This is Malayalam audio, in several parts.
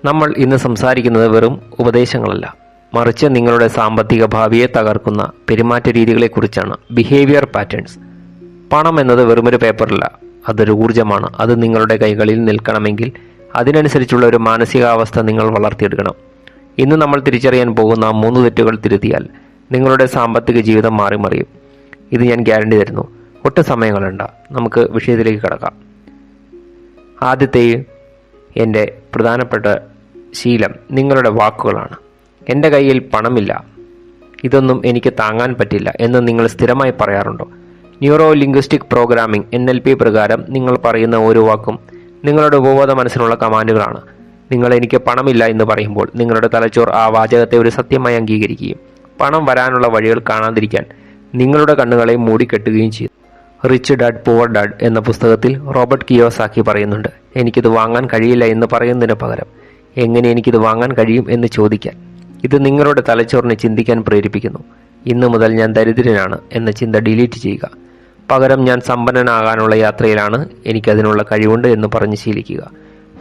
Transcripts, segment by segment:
നമ്മൾ ഇന്ന് സംസാരിക്കുന്നത് വെറും ഉപദേശങ്ങളല്ല, മറിച്ച് നിങ്ങളുടെ സാമ്പത്തിക ഭാവിയെ തകർക്കുന്ന പെരുമാറ്റ രീതികളെക്കുറിച്ചാണ്. Behaviour patterns. പണം എന്നത് വെറുമൊരു പേപ്പറല്ല, അതൊരു ഊർജ്ജമാണ്. അത് നിങ്ങളുടെ കൈകളിൽ നിൽക്കണമെങ്കിൽ അതിനനുസരിച്ചുള്ള ഒരു മാനസികാവസ്ഥ നിങ്ങൾ വളർത്തിയെടുക്കണം. ഇന്ന് നമ്മൾ തിരിച്ചറിയാൻ പോകുന്ന 3 തെറ്റുകൾ തിരുത്തിയാൽ നിങ്ങളുടെ സാമ്പത്തിക ജീവിതം മാറിമറിയും. ഇത് ഞാൻ ഗ്യാരണ്ടി തരുന്നു. ഒട്ടും സമയം കളയണ്ട, നമുക്ക് വിഷയത്തിലേക്ക് കടക്കാം. ആദ്യത്തെ എൻ്റെ പ്രധാനപ്പെട്ട ശീലം നിങ്ങളുടെ വാക്കുകളാണ്. എൻ്റെ കയ്യിൽ പണമില്ല, ഇതൊന്നും എനിക്ക് താങ്ങാൻ പറ്റില്ല എന്ന് നിങ്ങൾ സ്ഥിരമായി പറയാറുണ്ടോ? ന്യൂറോ ലിംഗ്വിസ്റ്റിക് പ്രോഗ്രാമിംഗ് NLP പ്രകാരം നിങ്ങൾ പറയുന്ന ഓരോ വാക്കും നിങ്ങളുടെ ഉപബോധ മനസ്സിനുള്ള കമാൻഡുകളാണ്. നിങ്ങൾ എനിക്ക് പണമില്ല എന്ന് പറയുമ്പോൾ നിങ്ങളുടെ തലച്ചോർ ആ വാചകത്തെ ഒരു സത്യമായി അംഗീകരിക്കുകയും പണം വരാനുള്ള വഴികൾ കാണാതിരിക്കാൻ നിങ്ങളുടെ കണ്ണുകളെ മൂടിക്കെട്ടുകയും ചെയ്തു. റിച്ച് ഡാഡ് പുവർ ഡാഡ് എന്ന പുസ്തകത്തിൽ റോബർട്ട് കിയോസാക്കി പറയുന്നുണ്ട്, എനിക്കിത് വാങ്ങാൻ കഴിയില്ല എന്ന് പറയുന്നതിന് പകരം എങ്ങനെ എനിക്കിത് വാങ്ങാൻ കഴിയും എന്ന് ചോദിക്കാൻ. ഇത് നിങ്ങളുടെ തലച്ചോറിനെ ചിന്തിക്കാൻ പ്രേരിപ്പിക്കുന്നു. ഇന്നു മുതൽ ഞാൻ ദരിദ്രനാണ് എന്ന ചിന്ത ഡിലീറ്റ് ചെയ്യുക. പകരം ഞാൻ സമ്പന്നനാകാനുള്ള യാത്രയിലാണ്, എനിക്കതിനുള്ള കഴിവുണ്ട് എന്ന് പറഞ്ഞ് ശീലിക്കുക.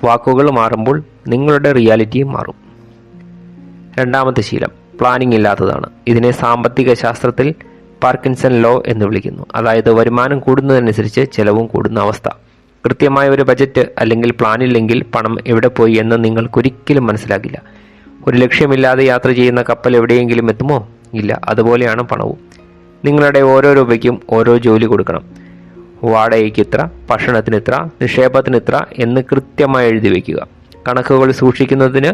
വാക്കുകൾ മാറുമ്പോൾ നിങ്ങളുടെ റിയാലിറ്റിയും മാറും. രണ്ടാമത്തെ ശീലം പ്ലാനിംഗ് ഇല്ലാത്തതാണ്. ഇതിനെ സാമ്പത്തിക ശാസ്ത്രത്തിൽ പാർക്കിൻസൺ ലോ എന്ന് വിളിക്കുന്നു. അതായത് വരുമാനം കൂടുന്നതനുസരിച്ച് ചെലവും കൂടുന്ന അവസ്ഥ. കൃത്യമായ ഒരു ബജറ്റ് അല്ലെങ്കിൽ പ്ലാനില്ലെങ്കിൽ പണം എവിടെ പോയി എന്ന് നിങ്ങൾക്കൊരിക്കലും മനസ്സിലാകില്ല. ഒരു ലക്ഷ്യമില്ലാതെ യാത്ര ചെയ്യുന്ന കപ്പൽ എവിടെയെങ്കിലും എത്തുമോ? ഇല്ല. അതുപോലെയാണ് പണവും. നിങ്ങളുടെ ഓരോ രൂപയ്ക്കും ഓരോ ജോലി കൊടുക്കണം. വാടകയ്ക്ക് ഇത്ര, ഭക്ഷണത്തിന് ഇത്ര, നിക്ഷേപത്തിന് ഇത്ര എന്ന് കൃത്യമായി എഴുതി വയ്ക്കുക. കണക്കുകൾ സൂക്ഷിക്കുന്നതിന്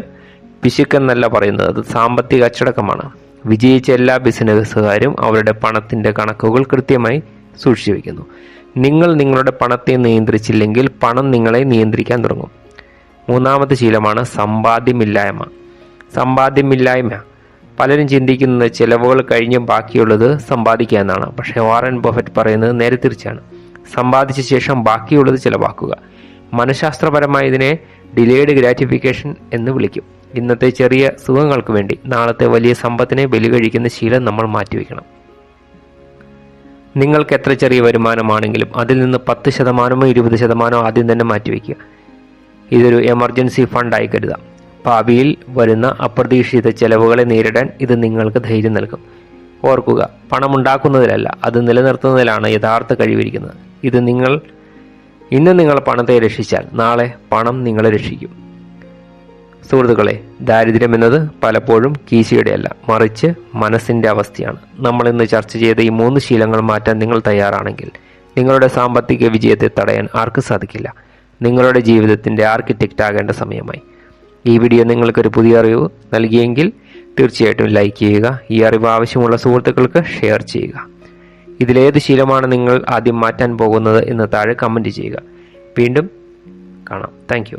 പിശുക്കെന്നല്ല പറയുന്നത്, അത് സാമ്പത്തിക അച്ചടക്കമാണ്. വിജയിച്ച എല്ലാ ബിസിനസ്സുകാരും അവരുടെ പണത്തിൻ്റെ കണക്കുകൾ കൃത്യമായി സൂക്ഷിച്ചു വയ്ക്കുന്നു. നിങ്ങൾ നിങ്ങളുടെ പണത്തെ നിയന്ത്രിച്ചില്ലെങ്കിൽ പണം നിങ്ങളെ നിയന്ത്രിക്കാൻ തുടങ്ങും. മൂന്നാമത്തെ ശീലമാണ് സമ്പാദ്യമില്ലായ്മ. പലരും ചിന്തിക്കുന്നത് ചിലവുകൾ കഴിഞ്ഞ് ബാക്കിയുള്ളത് സമ്പാദിക്കുക എന്നാണ്. പക്ഷേ വാറൻ ബഫറ്റ് പറയുന്നത് നേരെ തിരിച്ചാണ്. സമ്പാദിച്ച ശേഷം ബാക്കിയുള്ളത് ചിലവാക്കുക. മനഃശാസ്ത്രപരമായി ഇതിനെ ഡിലേഡ് ഗ്രാറ്റിഫിക്കേഷൻ എന്ന് വിളിക്കും. ഇന്നത്തെ ചെറിയ സുഖങ്ങൾക്ക് വേണ്ടി നാളത്തെ വലിയ സമ്പത്തിനെ ബലികഴിക്കുന്ന ശീലം നമ്മൾ മാറ്റിവെക്കണം. നിങ്ങൾക്ക് എത്ര ചെറിയ വരുമാനമാണെങ്കിലും അതിൽ നിന്ന് 10% 20% ആദ്യം തന്നെ മാറ്റിവെക്കുക. ഇതൊരു എമർജൻസി ഫണ്ടായി കരുതാം. ഭാവിയിൽ വരുന്ന അപ്രതീക്ഷിത ചെലവുകളെ നേരിടാൻ ഇത് നിങ്ങൾക്ക് ധൈര്യം നൽകും. ഓർക്കുക, പണമുണ്ടാക്കുന്നതിലല്ല, അത് നിലനിർത്തുന്നതിലാണ് യഥാർത്ഥ കഴിവിരിക്കുന്നത്. ഇന്ന് നിങ്ങൾ പണത്തെ രക്ഷിച്ചാൽ നാളെ പണം നിങ്ങളെ രക്ഷിക്കും. സുഹൃത്തുക്കളെ, ദാരിദ്ര്യം എന്നത് പലപ്പോഴും കീശയുടെയല്ല, മറിച്ച് മനസ്സിൻ്റെ അവസ്ഥയാണ്. നമ്മൾ ഇന്ന് ചർച്ച ചെയ്ത ഈ 3 ശീലങ്ങൾ മാറ്റാൻ നിങ്ങൾ തയ്യാറാണെങ്കിൽ നിങ്ങളുടെ സാമ്പത്തിക വിജയത്തെ തടയാൻ ആർക്കും സാധിക്കില്ല. നിങ്ങളുടെ ജീവിതത്തിൻ്റെ ആർക്കിടെക്റ്റ് ആകേണ്ട സമയമായി. ഈ വീഡിയോ നിങ്ങൾക്കൊരു പുതിയ അറിവ് നൽകിയെങ്കിൽ തീർച്ചയായിട്ടും ലൈക്ക് ചെയ്യുക. ഈ അറിവ് ആവശ്യമുള്ള സുഹൃത്തുക്കൾക്ക് ഷെയർ ചെയ്യുക. ഇതിലേത് ശീലമാണ് നിങ്ങൾ ആദ്യം മാറ്റാൻ പോകുന്നത് എന്ന് താഴെ കമൻറ്റ് ചെയ്യുക. വീണ്ടും കാണാം. താങ്ക്